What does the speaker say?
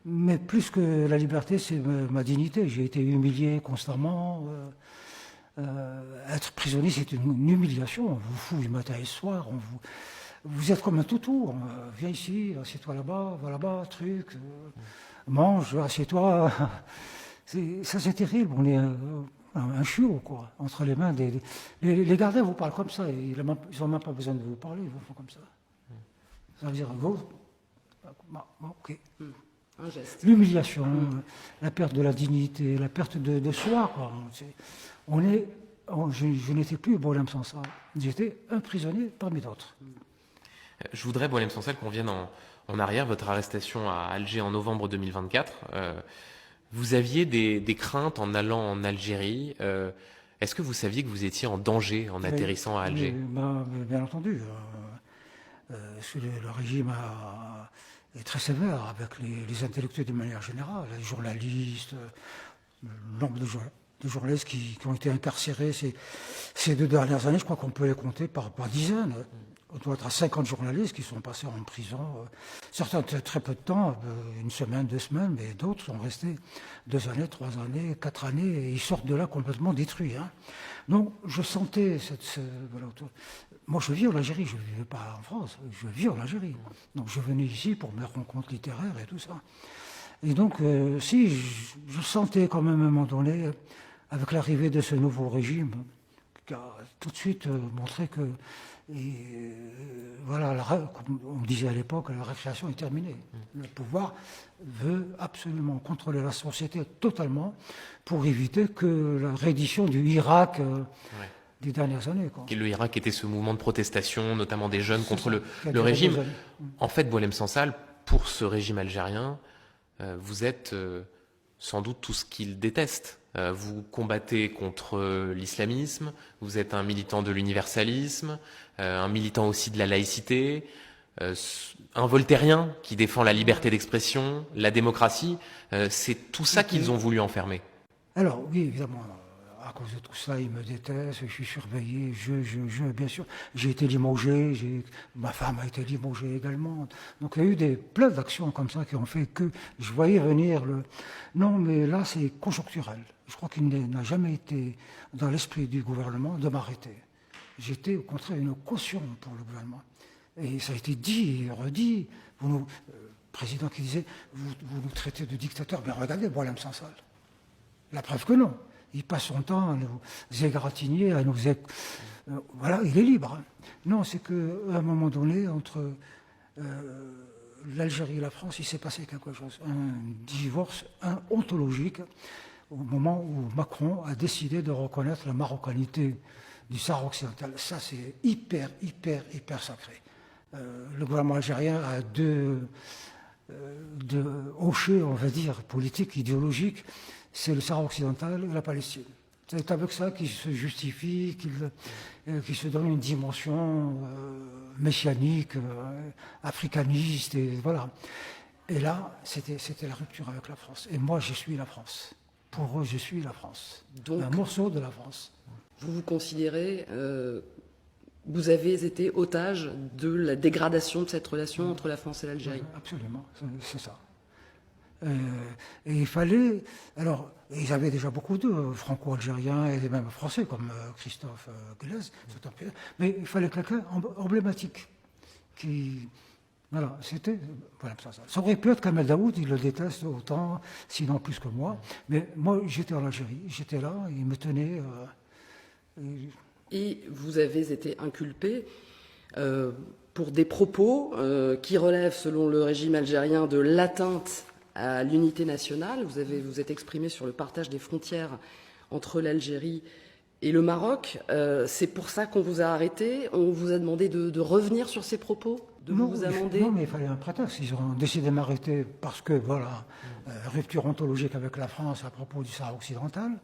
Mais plus que la liberté, c'est ma dignité. J'ai été humilié constamment. Être prisonnier, c'est une humiliation. On vous fout du matin et le soir. Vous êtes comme un toutou. Viens ici, assieds-toi là-bas, va là-bas, truc. Mange, assieds-toi. Ça, c'est terrible. On est un chiot, quoi, entre les mains des. Les gardiens vous parlent comme ça. Ils n'ont même pas besoin de vous parler. Ils vous font comme ça. Ça veut dire, go. Bon, ok. Un geste. L'humiliation, la perte de la dignité, la perte de soi, quoi. Je n'étais plus Boualem Sansal. J'étais un prisonnier parmi d'autres. Je voudrais, Boualem Sansal, qu'on vienne en arrière. Votre arrestation à Alger en novembre 2024. Vous aviez des craintes en allant en Algérie. Est-ce que vous saviez que vous étiez en danger en atterrissant à Alger? Bien entendu. Le régime est très sévère avec les intellectuels de manière générale, les journalistes, le nombre de journalistes qui ont été incarcérés ces 2 dernières années. Je crois qu'on peut les compter par dizaines. On doit être à 50 journalistes qui sont passés en prison. Certains très peu de temps, 1 semaine, 2 semaines, mais d'autres sont restés 2 années, 3 années, 4 années, et ils sortent de là complètement détruits. Donc je sentais voilà, moi je vis en Algérie, je ne vivais pas en France, je vis en Algérie. Donc je venais ici pour mes rencontres littéraires et tout ça. Et donc je sentais quand même à un moment donné, avec l'arrivée de ce nouveau régime, qui a tout de suite montré que voilà, comme on disait à l'époque, la récréation est terminée. Le pouvoir veut absolument contrôler la société totalement pour éviter que la reddition du Irak des dernières années. Et le Irak était ce mouvement de protestation, notamment des jeunes contre le régime. En fait, Boualem Sansal, pour ce régime algérien, vous êtes sans doute tout ce qu'il déteste. Vous combattez contre l'islamisme, vous êtes un militant de l'universalisme, un militant aussi de la laïcité, un voltairien qui défend la liberté d'expression, la démocratie. C'est tout ça qu'ils ont voulu enfermer. Alors oui, évidemment, à cause de tout ça, ils me détestent, je suis surveillé, bien sûr. J'ai été limogé, ma femme a été limogée également. Donc il y a eu plein d'actions comme ça qui ont fait que je voyais venir le... Non, mais là, c'est conjoncturel. Je crois qu'il n'a jamais été dans l'esprit du gouvernement de m'arrêter. J'étais au contraire une caution pour le gouvernement. Et ça a été dit et redit. Le président qui disait, vous nous traitez de dictateurs, mais regardez, Boualem Sansal. La preuve que non. Il passe son temps à nous égratigner, à nous... voilà, il est libre. Non, c'est qu'à un moment donné, entre l'Algérie et la France, il s'est passé quelque chose. Un divorce ontologique au moment où Macron a décidé de reconnaître la marocanité du Sahara occidental. Ça, c'est hyper sacré. Le gouvernement algérien a deux hochets, on va dire, politiques, idéologiques. C'est le Sahara occidental et la Palestine. C'est avec ça qu'il se justifie, qu'il se donne une dimension messianique, africaniste, et voilà. Et là, c'était la rupture avec la France. Et moi, je suis la France. Pour eux, je suis la France. Donc, un morceau de la France. Vous vous considérez, vous avez été otage de la dégradation de cette relation entre la France et l'Algérie. Absolument, c'est ça. Et il fallait... Alors, ils avaient déjà beaucoup de franco-algériens et même français, comme Christophe Glaise, mais il fallait quelqu'un emblématique. Voilà, c'était... Voilà, ça aurait pu être Kamel Daoud, il le déteste autant, sinon plus que moi. Mais moi, j'étais en Algérie, j'étais là, il me tenait... Et vous avez été inculpé pour des propos qui relèvent, selon le régime algérien, de l'atteinte à l'unité nationale. Vous êtes exprimé sur le partage des frontières entre l'Algérie et le Maroc. C'est pour ça qu'on vous a arrêté. On vous a demandé de revenir sur ces propos, vous amender. Non, mais il fallait un prétexte. Ils ont décidé de m'arrêter parce que, voilà, rupture ontologique avec la France à propos du Sahara occidental.